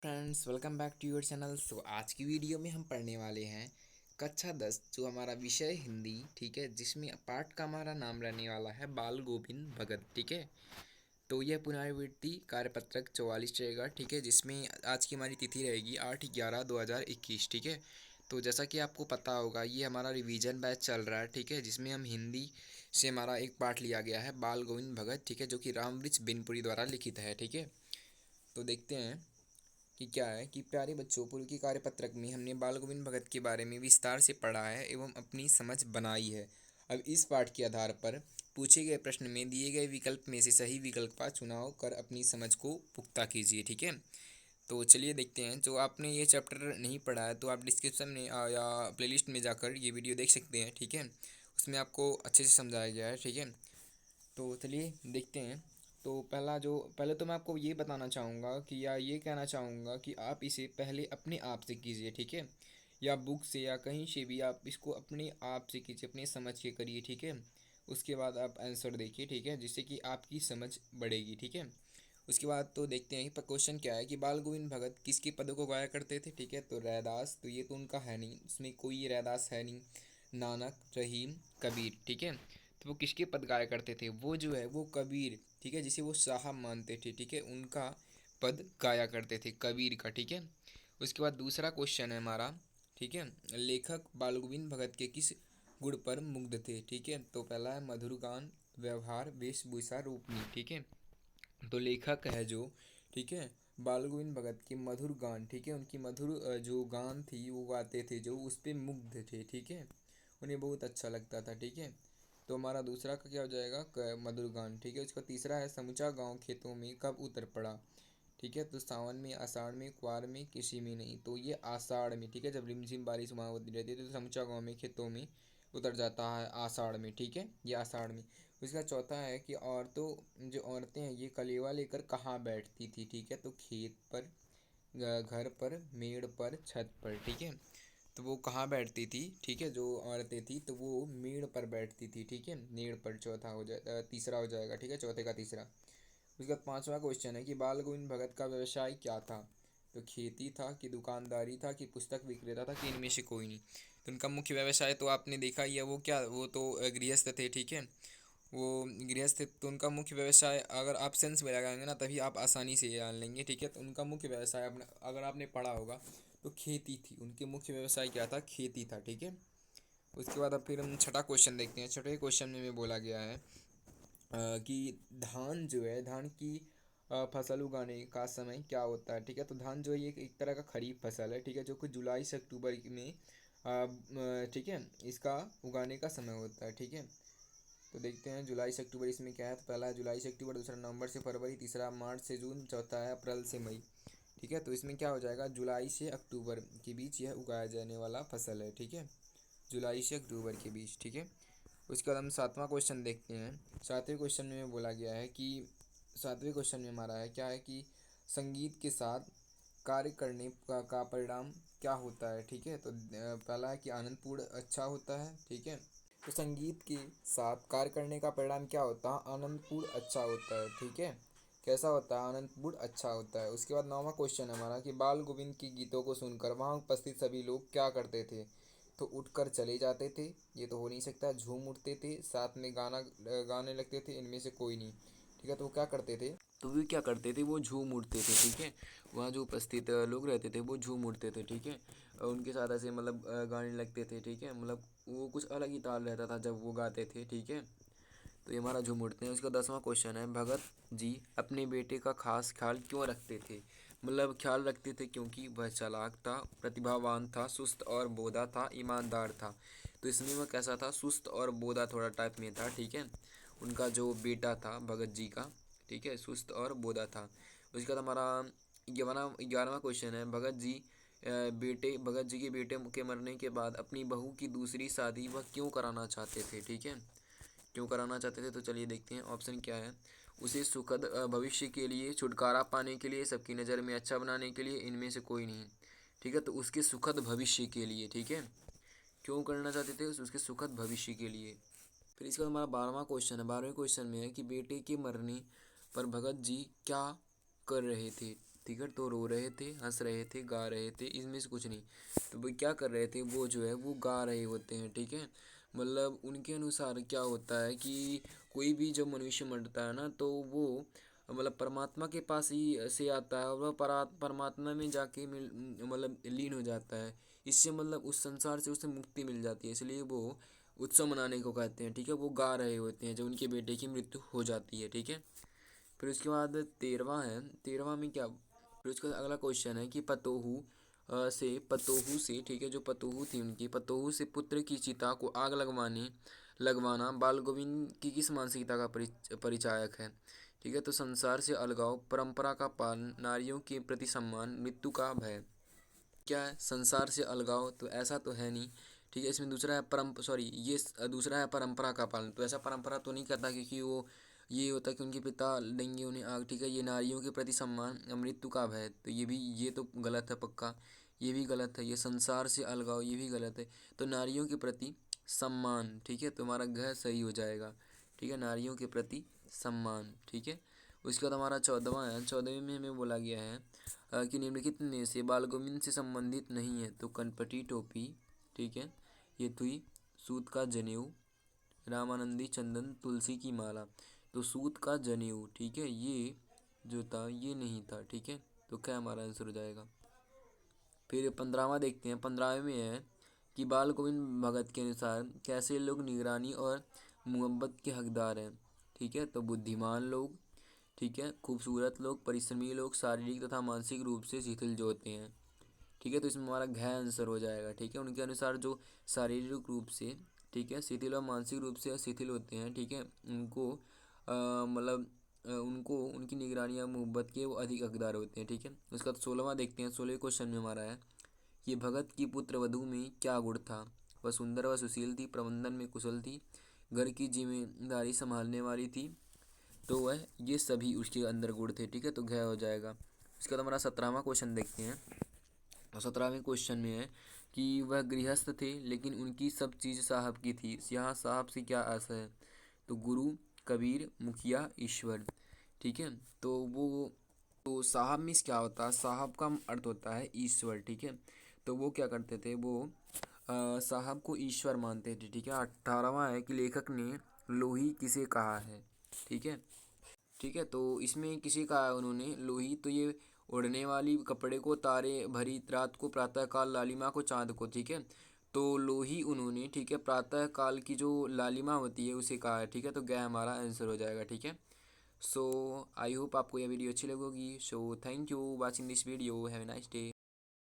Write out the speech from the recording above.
Friends, welcome back to your channel. So आज की video में हम पढ़ने वाले हैं कक्षा 10 जो हमारा विषय हिंदी, ठीक है, जिसमें पाठ का हमारा नाम रहने वाला है बाल गोविंद भगत, ठीक है। तो यह पुनरावृत्ति कार्यपत्रक 44 रहेगा, ठीक है, जिसमें आज की हमारी तिथि रहेगी 8/11/2021, ठीक है। तो जैसा कि आपको पता होगा ये हमारा रिवीजन बैच चल रहा है, ठीक है, जिसमें हम हिंदी से हमारा एक पाठ लिया गया है बाल गोविंद भगत, ठीक है, जो कि रामवृक्ष बिनपुरी द्वारा लिखित है, ठीक है। तो देखते हैं कि क्या है कि प्यारे बच्चों, पूर्व की कार्यपत्रक में हमने बाल गोविंद भगत के बारे में विस्तार से पढ़ा है एवं अपनी समझ बनाई है। अब इस पाठ के आधार पर पूछे गए प्रश्न में दिए गए विकल्प में से सही विकल्प का चुनाव कर अपनी समझ को पुख्ता कीजिए, ठीक है। तो चलिए देखते हैं। जो आपने ये चैप्टर नहीं पढ़ा है तो आप डिस्क्रिप्शन में या प्लेलिस्ट में जाकर ये वीडियो देख सकते हैं, ठीक है। उसमें आपको अच्छे से समझाया गया है, ठीक है। तो चलिए देखते हैं। तो पहले तो मैं आपको ये बताना चाहूँगा कि या ये कहना चाहूँगा कि आप इसे पहले अपने आप से कीजिए, ठीक है, या बुक से या कहीं से भी आप इसको अपने आप से कीजिए, अपने समझ के करिए, ठीक है। उसके बाद आप आंसर देखिए, ठीक है, जिससे कि आपकी समझ बढ़ेगी, ठीक है। उसके बाद तो देखते हैं क्वेश्चन क्या है कि बाल गोविंद भगत किसके पदों को गाया करते थे, ठीक है। तो रैदास, तो ये तो उनका है नहीं, उसमें कोई रैदास है नहीं। नानक, रहीम, कबीर, ठीक है। तो वो किसके पद गाया करते थे, वो जो है वो कबीर, ठीक है, जिसे वो साहब मानते थे, ठीक है, उनका पद गाया करते थे, कबीर का, ठीक है। उसके बाद दूसरा क्वेश्चन है हमारा, ठीक है, लेखक बाल गोविंद भगत के किस गुण पर मुग्ध थे, ठीक है। तो पहला है मधुर गान, व्यवहार, वेशभूषा, रूपनी, ठीक है। तो लेखक है जो, ठीक है, बाल गोविंद भगत के मधुर गान, ठीक है, उनकी मधुर जो गान थी वो गाते थे, जो उस पर मुग्ध थे, ठीक है, उन्हें बहुत अच्छा लगता था, ठीक है। तो हमारा दूसरा का क्या हो जाएगा, मधुर गान, ठीक है। उसका तीसरा है समूचा गांव खेतों में कब उतर पड़ा, ठीक है। तो सावन में, आषाढ़ में, क्वार में, किसी में नहीं। तो ये आषाढ़ में, ठीक है, जब रिमझिम बारिश वहाँ होती रहती है तो समूचा गांव में खेतों में उतर जाता है आषाढ़ में, ठीक है, ये आषाढ़ में। उसका चौथा है कि औरतों, जो औरतें हैं ये कलेवा लेकर कहाँ बैठती थी, ठीक है। तो खेत पर, घर पर, मेड़ पर, छत पर, ठीक है। तो वो कहाँ बैठती थी, ठीक है, जो औरतें थी तो वो मेड़ पर बैठती थी, ठीक है, मेड़ पर। चौथा हो जाए, तीसरा हो जाएगा, ठीक है, चौथे का तीसरा। उसके बाद पांचवा क्वेश्चन है कि बाल गोविंद भगत का व्यवसाय क्या था। तो खेती था कि दुकानदारी था कि पुस्तक विक्रेता था कि इनमें से कोई नहीं। तो उनका मुख्य व्यवसाय तो आपने देखा ही है, वो क्या, वो तो गृहस्थ थे, ठीक है, वो गृहस्थ थे। तो उनका मुख्य व्यवसाय, अगर आप सेंस में लगाएंगे ना तभी आप आसानी से ये जान लेंगे, ठीक है। तो उनका मुख्य व्यवसाय अगर आपने पढ़ा होगा तो खेती थी, उनके मुख्य व्यवसाय क्या था, खेती था, ठीक है। उसके बाद अब फिर हम छठा क्वेश्चन देखते हैं। छठे क्वेश्चन में बोला गया है कि धान जो है, धान की फसल उगाने का समय क्या होता है, ठीक है। तो धान जो है ये एक तरह का खरीफ फसल है, ठीक है, जो कि जुलाई से अक्टूबर में ठीक है, इसका उगाने का समय होता है, ठीक है। तो देखते हैं जुलाई से अक्टूबर इसमें क्या है। तो पहला है जुलाई से अक्टूबर, दूसरा नवंबर से फरवरी, तीसरा मार्च से जून, चौथा है अप्रैल से मई, ठीक है। तो इसमें क्या हो जाएगा, जुलाई से अक्टूबर के बीच यह उगाया जाने वाला फसल है, ठीक है, जुलाई से अक्टूबर के बीच, ठीक है। उसके बाद हम सातवां क्वेश्चन देखते हैं। सातवें क्वेश्चन में बोला गया है कि सातवें क्वेश्चन में हमारा है क्या है कि संगीत के साथ कार्य करने का परिणाम क्या होता है, ठीक है। तो पहला है कि आनंदपूर्ण अच्छा होता है, ठीक है। तो संगीत के साथ कार्य करने का परिणाम क्या होता है, आनंदपूर्ण अच्छा होता है, ठीक है। कैसा होता है, आनंदपूर्ण अच्छा होता है। उसके बाद नौवां क्वेश्चन है हमारा कि बाल गोविंद के गीतों को सुनकर वहाँ उपस्थित सभी लोग क्या करते थे। तो उठकर चले जाते थे, ये तो हो नहीं सकता, झूम उठते थे, साथ में गाना गाने लगते थे, इनमें से कोई नहीं, ठीक है। तो वो क्या करते थे, तो वे क्या करते थे, वो झूम उठते थे, ठीक है। वहाँ जो उपस्थित लोग रहते थे वो झूम उठते थे, ठीक है। और उनके साथ ऐसे मतलब गाने लगते थे, ठीक है, मतलब वो कुछ अलग ही ताल रहता था जब वो गाते थे, ठीक है। तो ये हमारा झूम उठते हैं। उसका 10वां क्वेश्चन है भगत जी अपने बेटे का खास ख्याल क्यों रखते थे। मतलब ख्याल रखते थे क्योंकि वह चालाक था, प्रतिभावान था, सुस्त और बोधा था, ईमानदार था। तो इसमें वह कैसा था, सुस्त और बोधा थोड़ा टाइप में था, ठीक है। उनका जो बेटा था भगत जी का, ठीक है, सुस्त और बोधा था। उसके बाद हमारा 11वां क्वेश्चन है भगत जी के बेटे के मरने के बाद अपनी बहू की दूसरी शादी वह क्यों कराना चाहते थे, ठीक है, क्यों कराना चाहते थे। तो चलिए देखते हैं ऑप्शन क्या है। उसे सुखद भविष्य के लिए, छुटकारा पाने के लिए, सबकी नज़र में अच्छा बनाने के लिए, इनमें से कोई नहीं, ठीक है। तो उसके सुखद भविष्य के लिए, ठीक है, क्यों करना चाहते थे, उसके सुखद भविष्य के लिए। फिर इसका हमारा 12वां क्वेश्चन है। 12वें क्वेश्चन में है कि बेटे के मरने पर भगत जी क्या कर रहे थे। ठीक है। तो रो रहे थे, हंस रहे थे, गा रहे थे, इसमें से कुछ नहीं। तो वो क्या कर रहे थे, वो जो है वो गा रहे होते हैं, ठीक है। मतलब उनके अनुसार क्या होता है कि कोई भी जब मनुष्य मरता है ना, तो वो मतलब परमात्मा के पास ही से आता है और वह परमात्मा में जाके मतलब लीन हो जाता है। इससे मतलब उस संसार से उसे मुक्ति मिल जाती है, इसलिए वो उत्सव मनाने को कहते हैं, ठीक है। वो गा रहे होते हैं जब उनके बेटे की मृत्यु हो जाती है, ठीक है। फिर उसके बाद 13वां है, 13वां में क्या, फिर उसका अगला क्वेश्चन है कि पतोहू से, ठीक है, जो पतोहू थी उनकी, पतोहू से पुत्र की चिता को आग लगवाना बाल गोविंद की किस मानसिकता का परिचायक है, ठीक है। तो संसार से अलगाव, परंपरा का पालन, नारियों के प्रति सम्मान, मृत्यु का भय। क्या है, संसार से अलगाव, तो ऐसा तो है नहीं, ठीक है। इसमें दूसरा है दूसरा है परंपरा का पालन, तो ऐसा परंपरा तो नहीं करता, क्योंकि वो ये होता है कि उनके पिता देंगे उन्हें आग, ठीक है। ये नारियों के प्रति सम्मान, मृत्यु का भय, तो ये तो गलत है पक्का, ये भी गलत है। ये संसार से अलगाव, ये भी गलत है। तो नारियों के प्रति सम्मान, ठीक है, तुम्हारा घ सही हो जाएगा, ठीक है। नारियों के प्रति सम्मान, ठीक है। उसके बाद हमारा 14वां है, 14वें में हमें बोला गया है कि निम्नलिखित में से बाल गोविंद से संबंधित नहीं है, तो कनपटी टोपी, ठीक है, ये तुई, सूत का जनेऊ, रामानंदी चंदन, तुलसी की माला। तो सूत का जनेऊ, ठीक है, ये जो था ये नहीं था, ठीक है। तो क्या हमारा आंसर हो जाएगा। फिर 15वां देखते हैं, 15वें में है कि बाल गोविंद भगत के अनुसार कैसे लोग निगरानी और मोहब्बत के हकदार हैं, ठीक है। तो बुद्धिमान लोग, ठीक है, खूबसूरत लोग, परिश्रमी लोग, शारीरिक तथा मानसिक रूप से शिथिल जो होते हैं, ठीक है। तो इसमें हमारा घ आंसर हो जाएगा, ठीक है। उनके अनुसार जो शारीरिक रूप से, ठीक है, शिथिल और मानसिक रूप से शिथिल होते हैं, ठीक है, उनको मतलब उनको उनकी निगरानी या मोहब्बत के वो अधिक हकदार होते हैं, ठीक है। उसका 16वां देखते हैं, 16वें क्वेश्चन में हमारा है कि भगत की पुत्र वधू में क्या गुण था। वह सुंदर व सुशील थी, प्रबंधन में कुशल थी, घर की जिम्मेदारी संभालने वाली थी, तो वह ये सभी उसके अंदर गुण थे, ठीक है। तो घ हो जाएगा। उसके बाद हमारा 17वां क्वेश्चन देखते हैं, और 17वें क्वेश्चन में है कि वह गृहस्थ थे लेकिन उनकी सब चीज़ साहब की थी, यहाँ साहब से क्या आशा है। तो गुरु, कबीर, मुखिया, ईश्वर, ठीक है। तो साहब मीन्स क्या होता है, साहब का अर्थ होता है ईश्वर, ठीक है। तो वो क्या करते थे, वो साहब को ईश्वर मानते थे, ठीक है। 18वां है कि लेखक ने लोही किसे कहा है, ठीक है। ठीक है, तो इसमें किसी कहा है उन्होंने लोही, तो ये उड़ने वाली कपड़े को, तारे भरी रात को, प्रातः काल लालिमा को, चांद को, ठीक है। तो लोही उन्होंने, ठीक है, प्रातः काल की जो लालिमा होती है उसे कहा है, ठीक है। तो गया हमारा आंसर हो जाएगा, ठीक है। सो आई होप आपको यह वीडियो अच्छी लगेगी। So thank you watching this video, have a nice day.